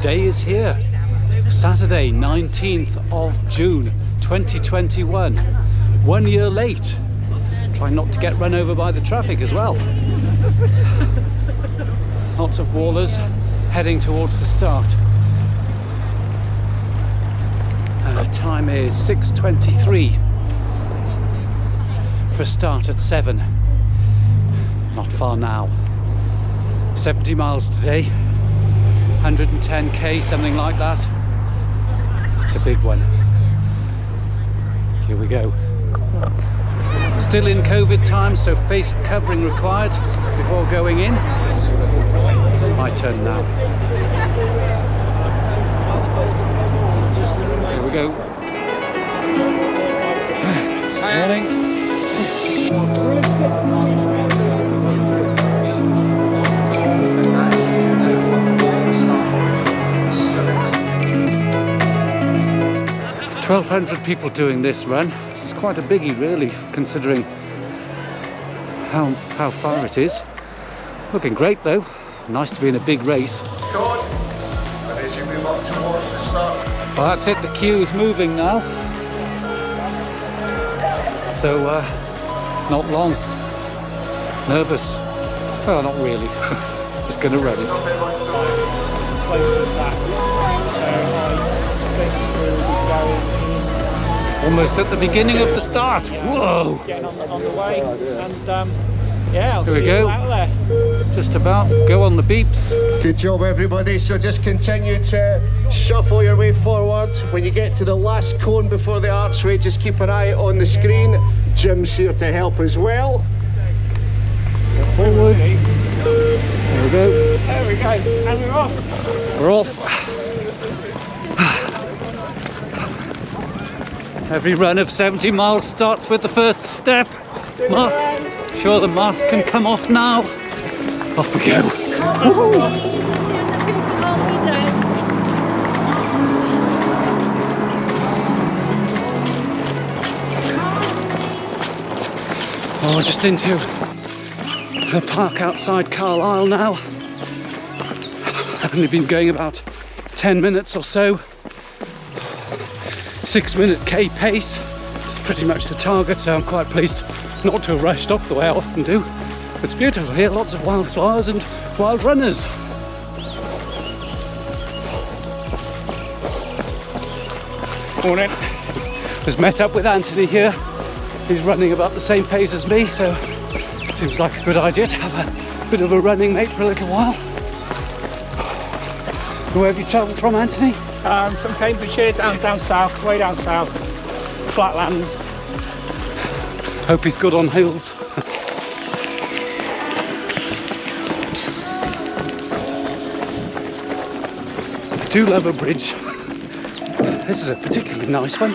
day is here. Saturday, 19th of June 2021. 1 year late. Trying not to get run over by the traffic as well. Lots of wallers heading towards the start. Time is 6:23 for start at 7. Not far now. 70 miles today, 110k, something like that. It's a big one. Here we go. Still in COVID time, so face covering required before going in. It's my turn now. Here we go. Morning. 1,200 people doing this run. It's quite a biggie really, considering how far it is. Looking great though. Nice to be in a big race. Well, that's it, the queue is moving now. So, not long. Nervous. Well, not really. Just gonna run it. Almost at the beginning of the start. Whoa! Getting on the way, and yeah, I'll Here we see go. you out there. Just about. Go on the beeps. Good job everybody, so just continue to shuffle your way forward. When you get to the last cone before the archway, just keep an eye on the screen. Jim's here to help as well. Forward. There we go. There we go, and we're off. We're off. Every run of 70 miles starts with the first step. Sure, the mask can come off now. Off we go. Oh, just into the park outside Carlisle now. I've only been going about 10 minutes or so. 6-minute K pace. It's pretty much the target, so I'm quite pleased not to have rushed off the way I often do. It's beautiful here, lots of wildflowers and wild runners. Morning. Just met up with Anthony here. He's running about the same pace as me, so seems like a good idea to have a bit of a running mate for a little while. Where have you travelled from, Anthony? From Cambridgeshire down south, way down south, flatlands. Hope he's good on hills. I do love a bridge. This is a particularly nice one.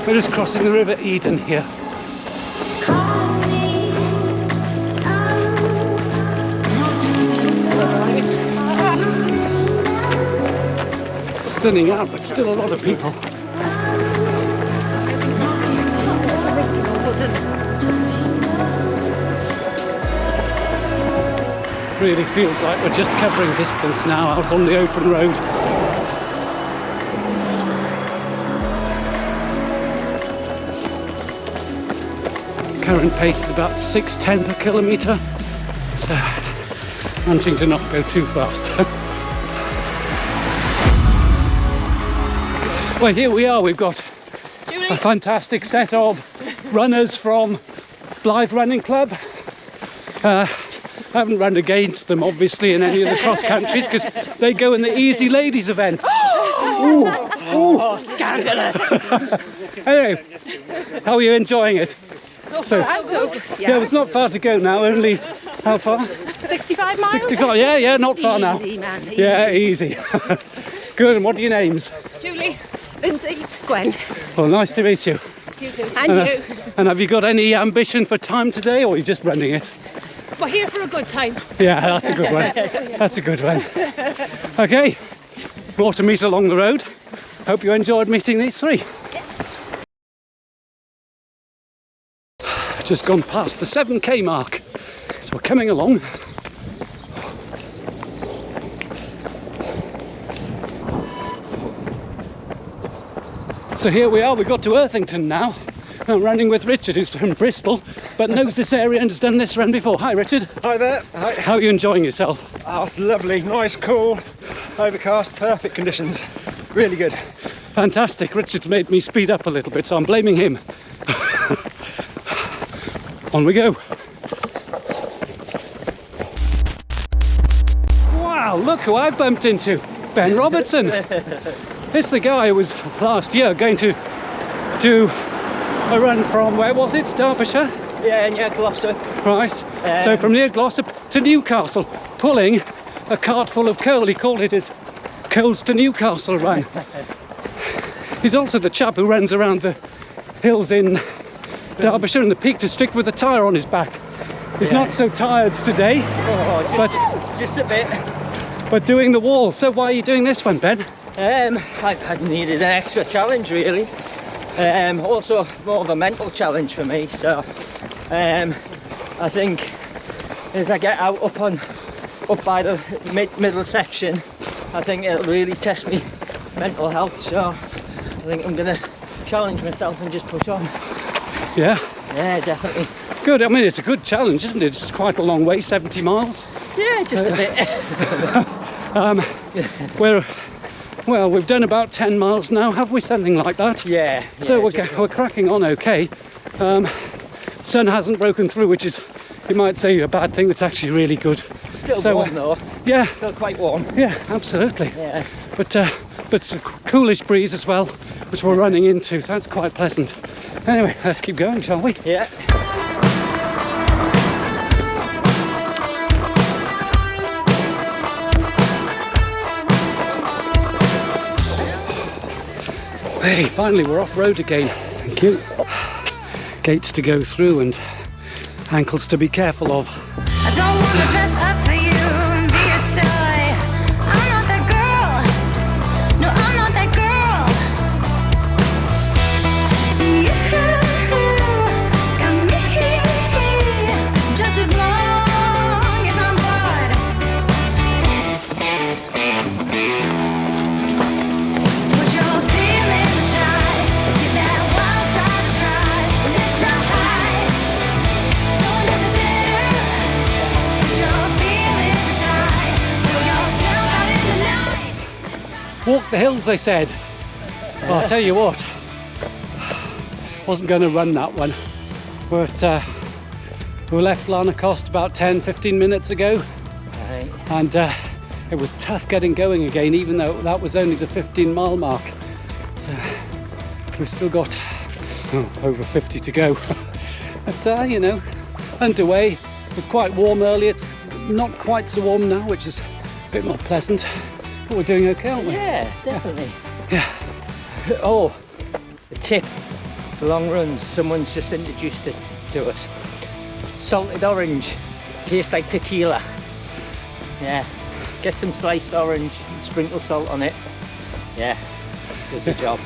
We're just crossing the River Eden here. Thinning out, but still a lot of people. Really feels like we're just covering distance now out on the open road. Current pace is about 6:10 per kilometre, so wanting to not go too fast. Well, here we are. We've got a fantastic set of runners from Blythe Running Club. I haven't run against them, obviously, in any of the cross countries because they go in the Easy Ladies event. Oh, scandalous! Anyway, how are you enjoying it? Yeah, it's not far to go now. Only how far? 65 miles. 65. Yeah, not far now. Easy, man. Easy. Yeah, easy. Good. And what are your names? Julie, Lindsay, Gwen. Well, nice to meet you. You too. And you. And have you got any ambition for time today, or are you just running it? We're here for a good time. Yeah, that's a good one. That's a good one. Okay, more to meet along the road. Hope you enjoyed meeting these three. Just gone past the 7k mark, so we're coming along. So here we are, we got to Earthington now. I'm running with Richard, who's from Bristol, but knows this area and has done this run before. Hi Richard. Hi there. Hi. How are you enjoying yourself? Oh, it's lovely, nice, cool, overcast, perfect conditions. Really good. Fantastic. Richard's made me speed up a little bit, so I'm blaming him. On we go. Wow, look who I've bumped into. Ben Robertson. This is the guy who was last year going to do a run from, where was it? Derbyshire? Yeah, near Gloucester. Right. So from near Gloucester to Newcastle, pulling a cart full of coal. He called it his Coals to Newcastle run. He's also the chap who runs around the hills in Derbyshire and the Peak District with a tyre on his back. He's not so tired today, Just a bit. but doing the wall. So why are you doing this one, Ben? I needed an extra challenge, really. Also more of a mental challenge for me. So I think as I get out up by the middle section, I think it'll really test me mental health. So I think I'm gonna challenge myself and just push on. Yeah. Yeah, definitely. Good. I mean, it's a good challenge, isn't it? It's quite a long way, 70 miles. Yeah, just a bit. Well, we've done about 10 miles now, have we? Something like that. Yeah. So we're cracking on okay. Sun hasn't broken through, which is, you might say, a bad thing. It's actually really good. Still warm though. Yeah. Still quite warm. Yeah, absolutely. Yeah. But it's a coolish breeze as well, which we're running into, so that's quite pleasant. Anyway, let's keep going, shall we? Yeah. Hey, finally we're off road again. Thank you. Gates to go through and ankles to be careful of. I don't want to dress up for you and be a toy. I'm not that girl. No, I'm not that girl. You got me just as long as I'm bored. Put your feelings aside. Give that wild shot a try. Let's ride high. No one does it better. Put your feelings aside. Throw yourself out in the night. Walk the hills, they said. Well, I'll tell you what, wasn't going to run that one, but we left Larnacost about 10-15 minutes ago, Right. and it was tough getting going again, even though that was only the 15-mile mark. So we've still got over 50 to go. But you know, underway. It was quite warm earlier. It's not quite so warm now, which is a bit more pleasant. But we're doing okay, aren't we? Yeah, definitely. Yeah. Oh, the tip for long runs. Someone's just introduced it to us. Salted orange. Tastes like tequila. Yeah. Get some sliced orange and sprinkle salt on it. Yeah. Does the job.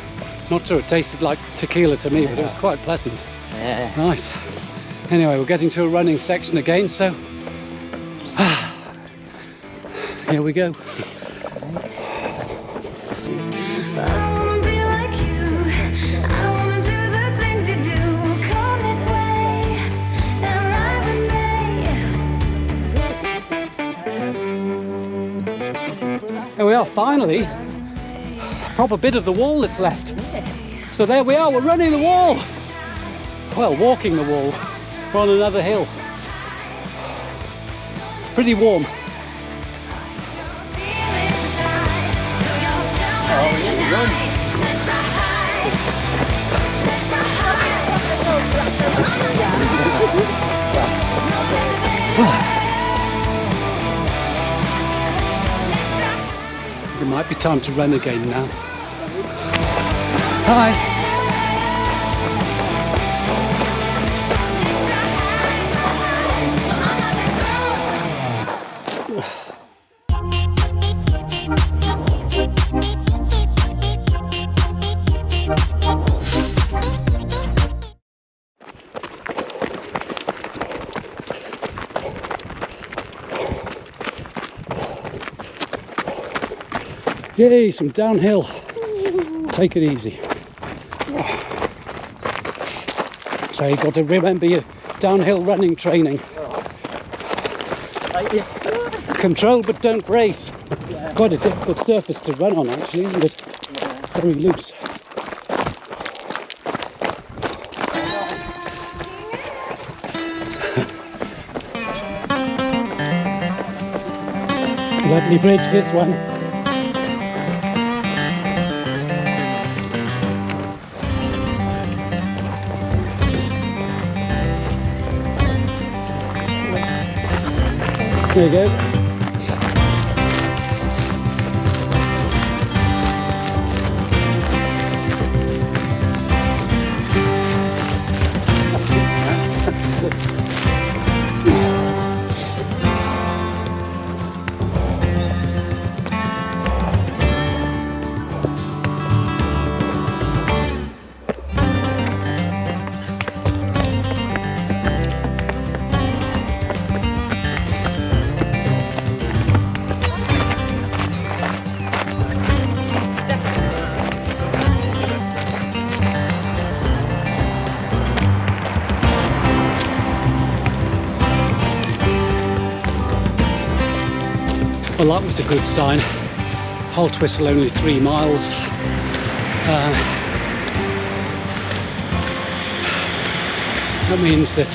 Not sure it tasted like tequila to me, but it was quite pleasant. Yeah. Nice. Anyway, we're getting to a running section again, so here we go. But I wanna be like you. I don't wanna do the things you do. Come this way and ride with me. Here we are, finally. Proper bit of the wall that's left. So there we are, we're running the wall. Well, walking the wall. We're on another hill. Pretty warm. It might be time to run again now. Hi. Yay, some downhill. Take it easy. So you've got to remember your downhill running training. Thank you. Control but don't brace. Quite a difficult surface to run on actually, isn't it? Very loose. Lovely bridge, this one. There you go. Well, that was a good sign. Halt whistle only 3 miles. That means that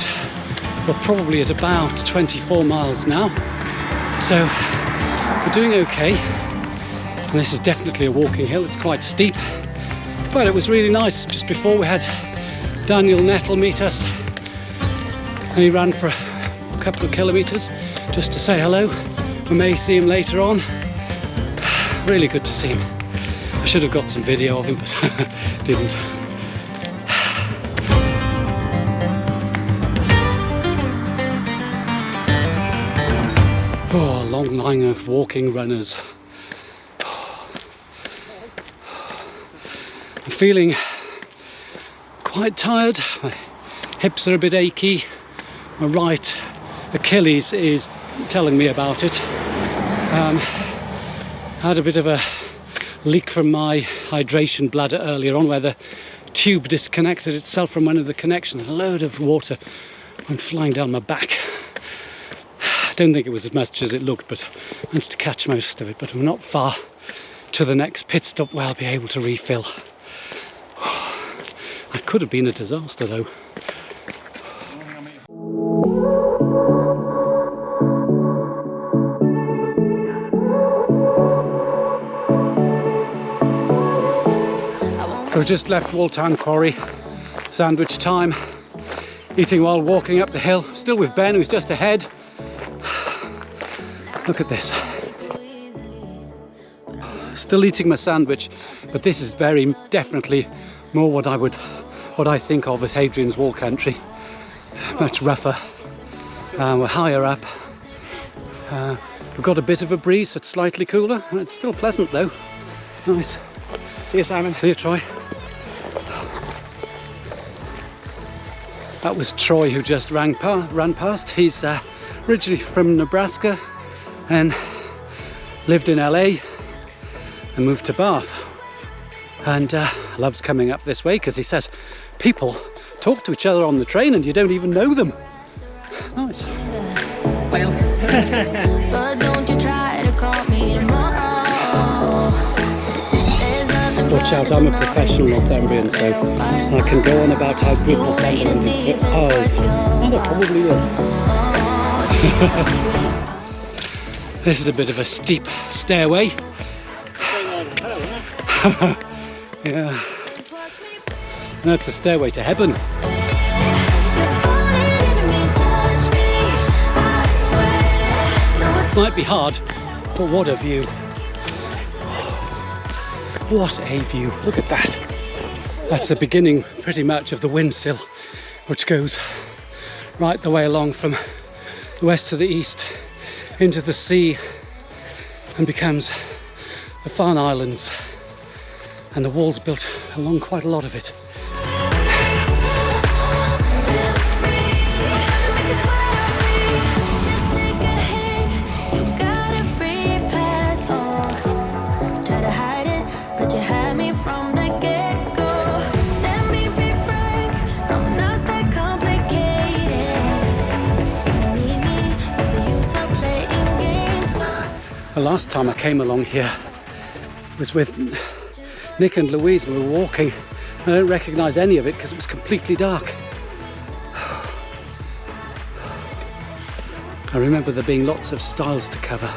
we're probably at about 24 miles now. So we're doing okay. And this is definitely a walking hill. It's quite steep. But it was really nice. Just before we had Daniel Nettle meet us. And he ran for a couple of kilometres just to say hello. We may see him later on. Really good to see him. I should have got some video of him, but didn't. Oh, a long line of walking runners. I'm feeling quite tired. My hips are a bit achy. My right Achilles is telling me about it. Had a bit of a leak from my hydration bladder earlier on, where the tube disconnected itself from one of the connections. A load of water went flying down my back. I don't think it was as much as it looked, but I managed to catch most of it. But I'm not far to the next pit stop where I'll be able to refill. It could have been a disaster though. So just left Waltown Quarry, sandwich time, eating while walking up the hill, still with Ben who's just ahead. Look at this. Still eating my sandwich, but this is very definitely more what I think of as Hadrian's Wall country. Much rougher. We're higher up. We've got a bit of a breeze, so it's slightly cooler. It's still pleasant though. Nice. See you, Simon. See you, Troy. That was Troy who just ran past. He's originally from Nebraska and lived in LA and moved to Bath. And loves coming up this way because he says people talk to each other on the train and you don't even know them. Nice. Well. But don't you try to call me tomorrow. Watch out, I'm a professional Northumbrian, so I can go on about how good Northumberland is, but and I probably will. This is a bit of a steep stairway. Yeah, that's a stairway to heaven. Might be hard, but what a view. What a view, look at that. That's the beginning pretty much of the windsill, which goes right the way along from the west to the east into the sea and becomes the Farne Islands, and the wall's built along quite a lot of it. last time I came along here was with Nick and Louise, and we were walking. I don't recognise any of it because it was completely dark. I remember there being lots of styles to cover.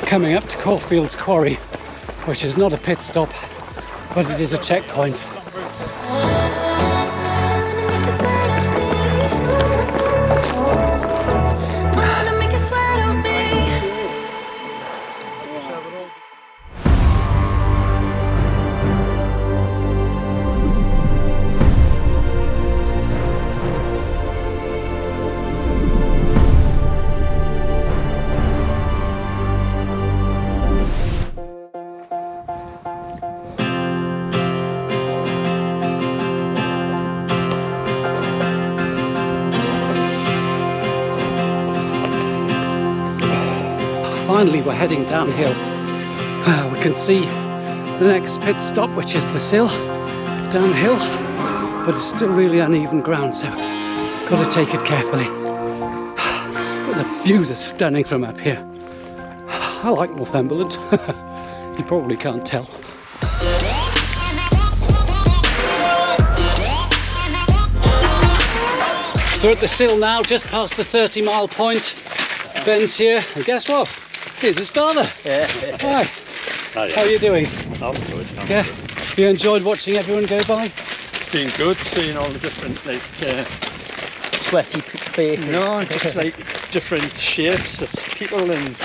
Coming up to Caulfield's Quarry, which is not a pit stop, but it is a checkpoint. Finally, we're heading downhill. We can see the next pit stop, which is the Sill, downhill, but it's still really uneven ground, so got to take it carefully. But the views are stunning from up here. I like Northumberland. You probably can't tell. We're at the Sill now, just past the 30-mile point. Ben's here, and guess what? Here's his father. Yeah. Hi. Oh, yeah. How are you doing? I'm good. Yeah. You enjoyed watching everyone go by? It's been good seeing all the different, like, Sweaty faces. no, just like different shapes of people and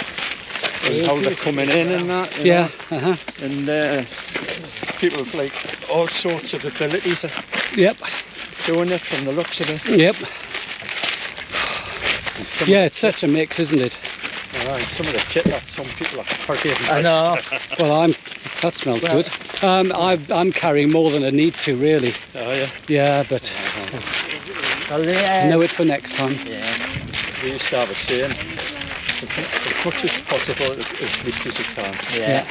how they're coming in and that. You Yeah. know? And people with like all sorts of abilities of Yep. doing it from the looks of it. Yep. And some Yeah, of it's such a mix, isn't it? some of the kit that some people are forgetting. I know. Well, that smells good. I'm carrying more than I need to, really. Oh yeah. Yeah, but Well, yeah. know it for next time. Yeah. We used to have a saying, as much as possible, as least as you can. Yeah.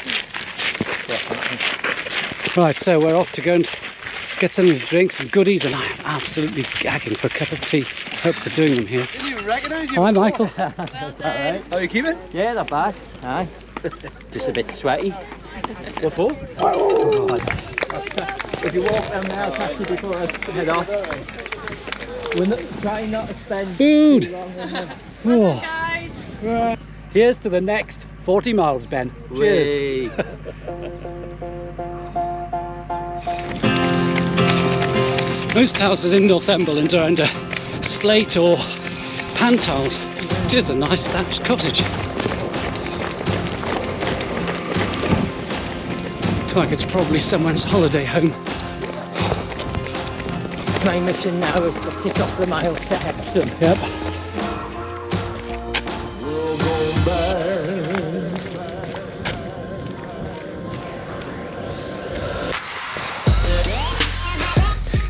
Right, so we're off to go and get something to drink, some goodies, and I'm absolutely gagging for a cup of tea. Hope they're doing them here. Didn't even recognise you. Hi, Michael. Well done. How are you keeping? Yeah, not bad. Aye. Just a bit sweaty. What for? If you walk down there, I'll catch you before I head off. We're not trying not to spend Food. too long in there. Oh. Guys. Here's to the next 40 miles, Ben. Cheers. Way. Most houses in Northumberland are under slate or pan tiles, which is a nice thatched cottage. Looks like it's probably someone's holiday home. My mission now is to tick off the miles to Hexham. Yep.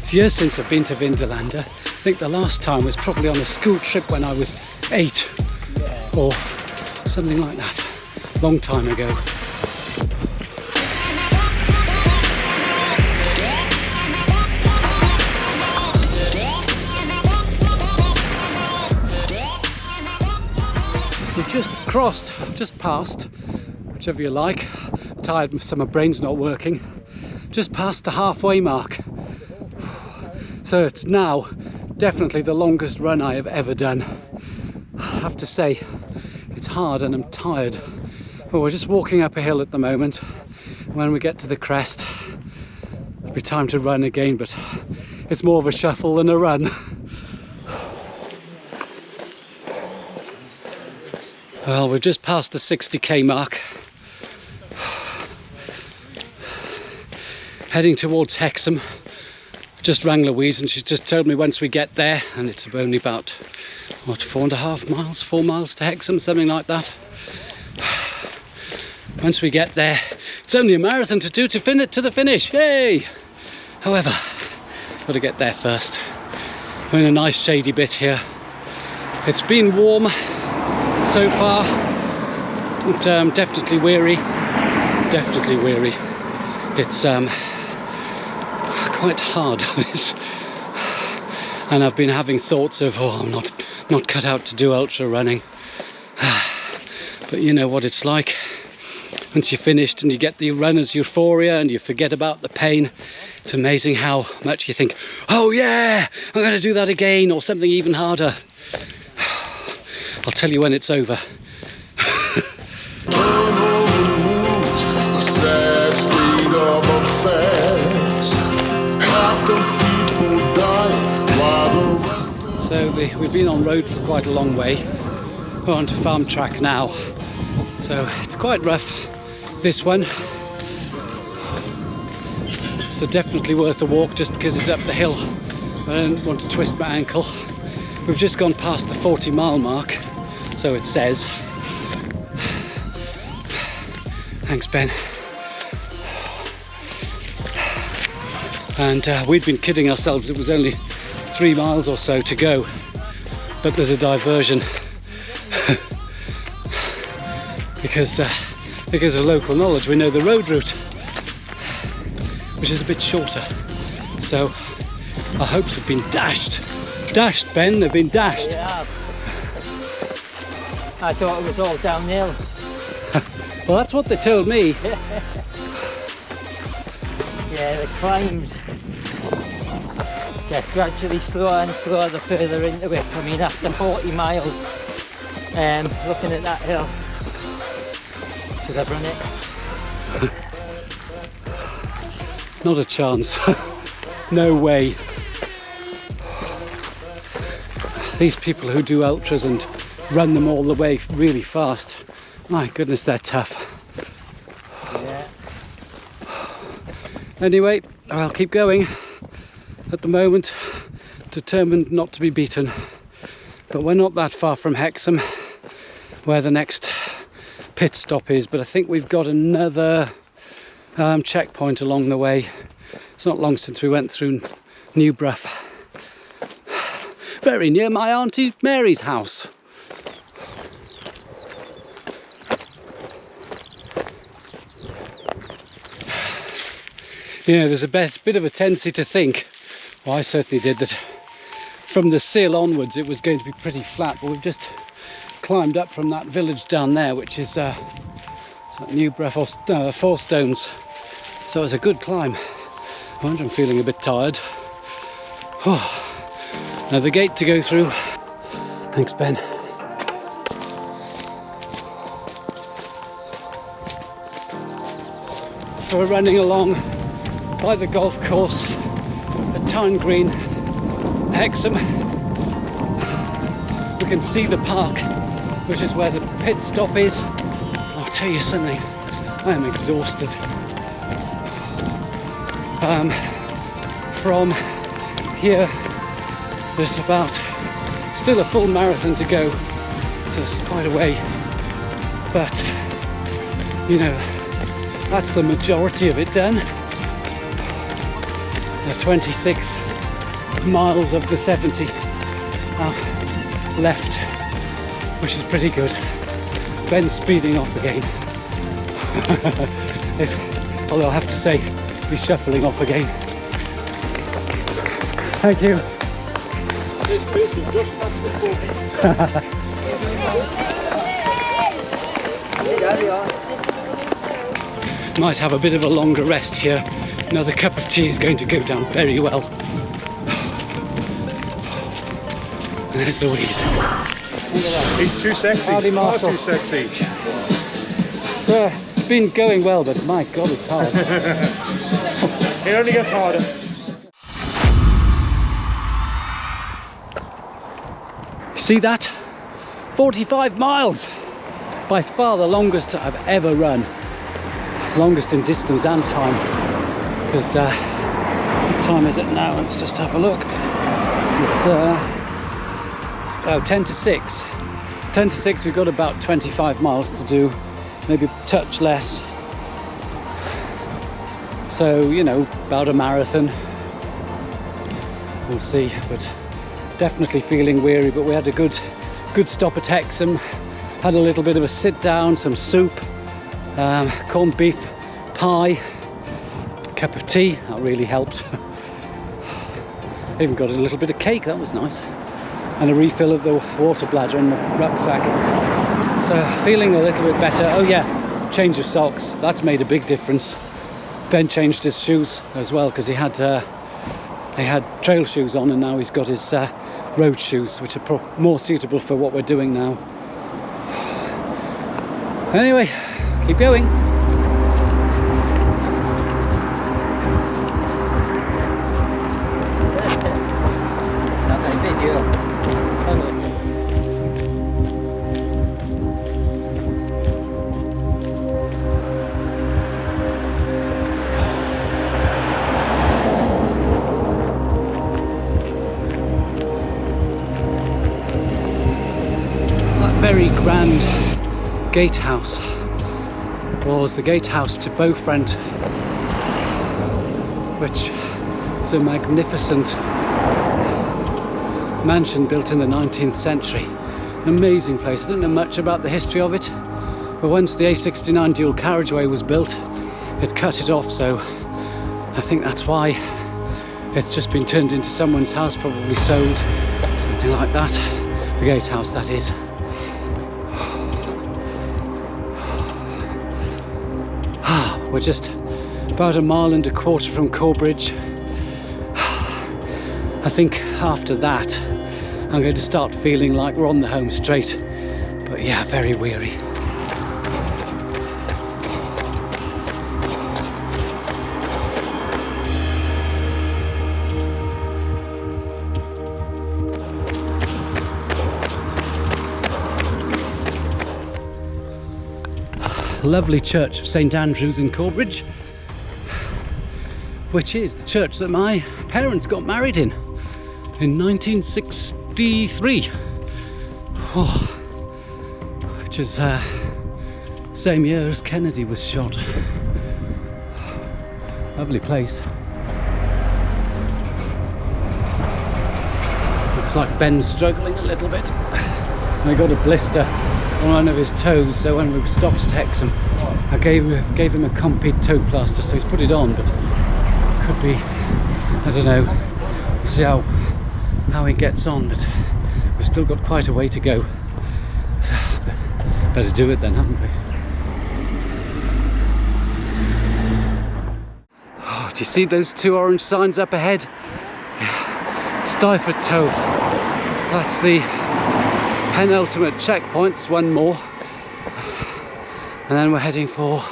It's years since I've been to Vindolanda. I think the last time was probably on a school trip when I was 8 or something like that. Long time ago. We've just passed, whichever you like. Tired, so my brain's not working. Just past the halfway mark. So it's now definitely the longest run I have ever done. I have to say, it's hard and I'm tired. But we're just walking up a hill at the moment. When we get to the crest, it'll be time to run again, but it's more of a shuffle than a run. Well, we've just passed the 60k mark. Heading towards Hexham. Just rang Louise and she's just told me once we get there, and it's only about, what, 4.5 miles, 4 miles to Hexham, something like that. Once we get there, it's only a marathon to do to the finish, yay! However, got to get there first. We're in a nice shady bit here. It's been warm so far, but definitely weary. Definitely weary. It's quite hard, this. And I've been having thoughts of, oh, I'm not cut out to do ultra running. But you know what it's like. Once you're finished and you get the runner's euphoria and you forget about the pain, it's amazing how much you think, oh yeah, I'm going to do that again, or something even harder. I'll tell you when it's over. So we've been on road for quite a long way. We're on to farm track now. So it's quite rough, this one. So definitely worth a walk just because it's up the hill. I don't want to twist my ankle. We've just gone past the 40-mile mark, so it says. Thanks, Ben. And we'd been kidding ourselves, it was only 3 miles or so to go, but there's a diversion because of local knowledge. We know the road route, which is a bit shorter, so our hopes have been dashed. Dashed, Ben, they've been dashed. Yeah. I thought it was all downhill. Well, that's what they told me. Yeah, the climbs get gradually slower and slower the further into it. I mean, after 40 miles, looking at that hill, should I run it? Not a chance. No way. These people who do ultras and run them all the way really fast, my goodness, they're tough. Yeah. Anyway, I'll keep going. At the moment, determined not to be beaten. But we're not that far from Hexham, where the next pit stop is. But I think we've got another checkpoint along the way. It's not long since we went through Newbrough. Very near my Auntie Mary's house. You know, there's a bit of a tendency to think, well, I certainly did, that from the sill onwards it was going to be pretty flat, but we've just climbed up from that village down there, which is Newbrough or Four Stones. So it's a good climb. I wonder, I'm feeling a bit tired. Oh. Another gate to go through. Thanks, Ben. So we're running along by the golf course at Town Green, Hexham. We can see the park, which is where the pit stop is. I'll tell you something, I am exhausted. From here, there's still a full marathon to go, so it's quite a way, but you know, that's the majority of it done. There are 26 miles of the 70 left, which is pretty good. Ben's speeding off again. Although I have to say, he's shuffling off again. Thank you. This place is just past the 40. Might have a bit of a longer rest here. Another cup of tea is going to go down very well. And there's the weed. He's too sexy. Howdy, Far Marshall. too sexy. It's been going well, but my God, it's hard. It only gets harder. See that? 45 miles! By far the longest I've ever run. Longest in distance and time. Because, what time is it now? Let's just have a look. It's 10 to 6. 10 to 6, we've got about 25 miles to do. Maybe a touch less. So, you know, about a marathon. We'll see, but definitely feeling weary, but we had a good stop at Hexham, had a little bit of a sit down, some soup, corned beef pie, cup of tea, that really helped. Even got a little bit of cake, that was nice, and a refill of the water bladder in the rucksack. So feeling a little bit better. Oh yeah, change of socks, that's made a big difference. Ben changed his shoes as well because he had trail shoes on, and now he's got his road shoes, which are more suitable for what we're doing now. Anyway, keep going. Very grand gatehouse was the gatehouse to Beaufort, which is a magnificent mansion built in the 19th century. An amazing place. I don't know much about the history of it, but once the A69 dual carriageway was built, it cut it off, so I think that's why it's just been turned into someone's house, probably sold, something like that. The gatehouse, that is. We're just about 1.25 miles from Corbridge. I think after that I'm going to start feeling like we're on the home straight, but yeah, very weary. Lovely church of St Andrew's in Corbridge, which is the church that my parents got married in 1963, which is same year as Kennedy was shot. Lovely place. Looks like Ben's struggling a little bit. And he got a blister on one of his toes, so when we stopped at Hexham I gave him a Compeed toe plaster, so he's put it on, but could be, I don't know, we'll see how he gets on, but we've still got quite a way to go, so better do it then, haven't we? Oh, do you see those two orange signs up ahead? Stiford Toe, that's the penultimate checkpoint, one more, and then we're heading for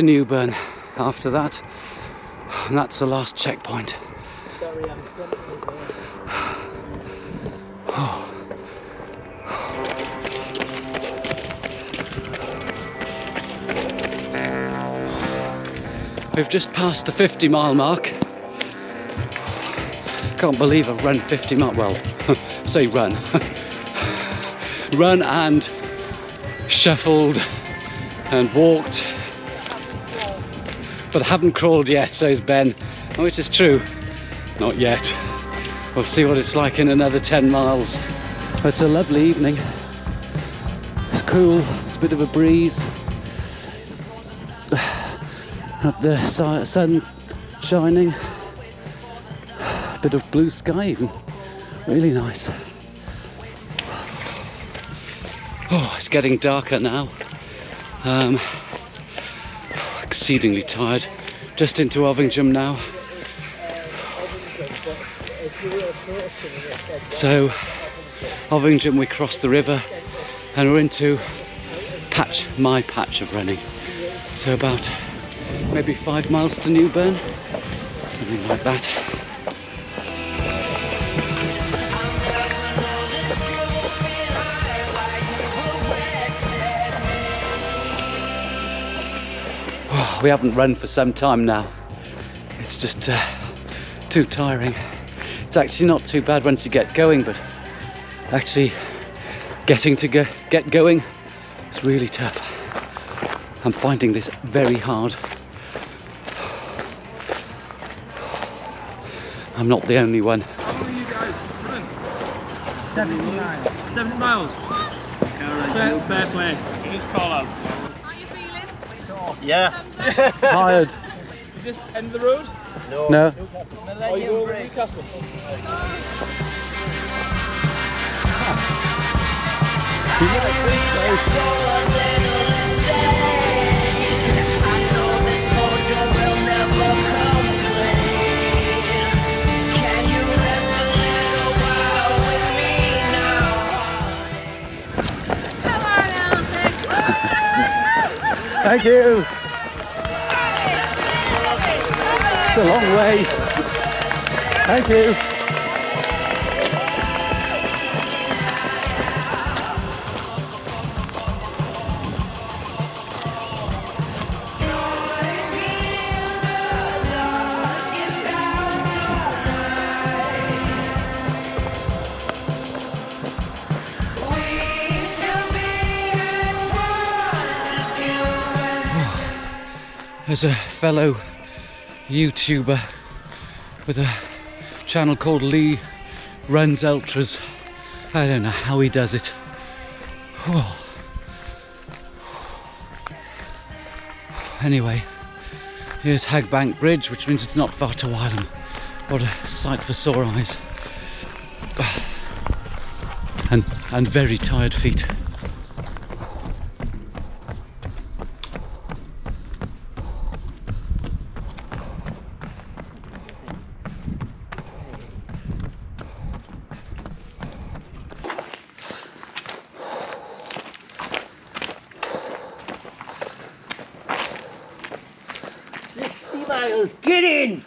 Newburn after that, and that's the last checkpoint. Oh. We've just passed the 50-mile mark. Can't believe I've run 50 miles, well, say run. Run and shuffled and walked, but I haven't crawled yet, says Ben, which is true, not yet. We'll see what it's like in another 10 miles. But it's a lovely evening. It's cool, it's a bit of a breeze. At the sun shining. Bit of blue sky even, really nice. Oh, it's getting darker now. Exceedingly tired. Just into Ovingdon now. So, Ovingdon, we crossed the river and we're into my patch of running. So about maybe 5 miles to Newburn, something like that. We haven't run for some time now. It's just too tiring. It's actually not too bad once you get going, but actually getting to get going is really tough. I'm finding this very hard. I'm not the only one. How long are you guys running? 70 miles. Fair play. It is Carlisle. How you feeling? Yeah. Tired. Is this end of the road? No. Millennium, Newcastle. Thank you. It's a long way. Thank you. There's a fellow YouTuber with a channel called Lee Runs Ultras. I don't know how he does it. Oh. Anyway, here's Hagbank Bridge, which means it's not far to Wylam. What a sight for sore eyes. And very tired feet. Get in!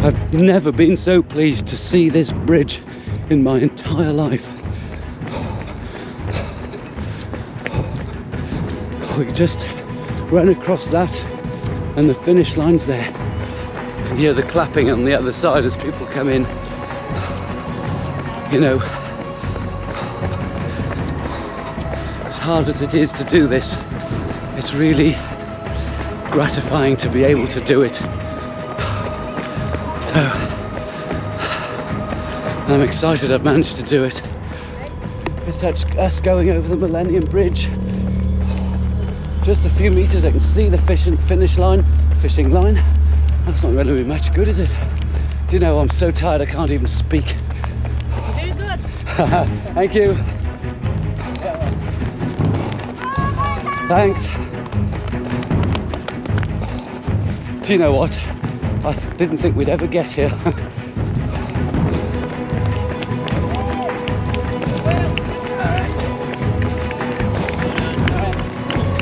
I've never been so pleased to see this bridge in my entire life. We just ran across that and the finish line's there. And hear the clapping on the other side as people come in. You know, as hard as it is to do this, it's really gratifying to be able to do it. So, I'm excited I've managed to do it. It's us going over the Millennium Bridge. Just a few metres, I can see the fishing line. That's not going to be much good, is it? Do you know, I'm so tired I can't even speak. You're doing good. Thank you. Thanks. Do you know what? I didn't think we'd ever get here.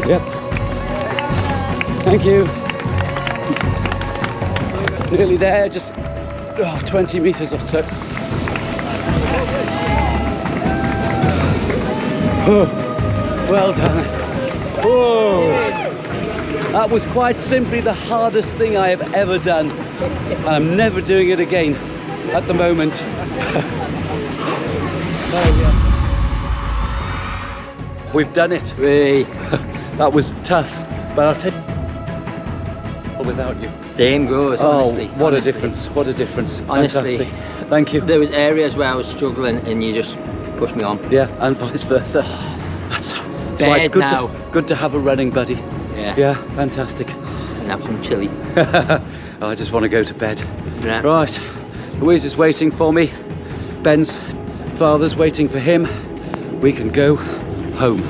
Yep. Thank you. Nearly there, just 20 metres or so. Oh, well done. Oh. That was quite simply the hardest thing I have ever done. And I'm never doing it again at the moment. We've done it. That was tough, but I'll take it without you. Same goes, honestly. What honestly. a difference, what a difference. Honestly. Fantastic. Thank you. There was areas where I was struggling and you just pushed me on. Yeah, and vice versa. That's why it's good to have a running buddy. Yeah. Yeah, fantastic. And have some chilli. I just want to go to bed. Yeah. Right, Louise is waiting for me. Ben's father's waiting for him. We can go home.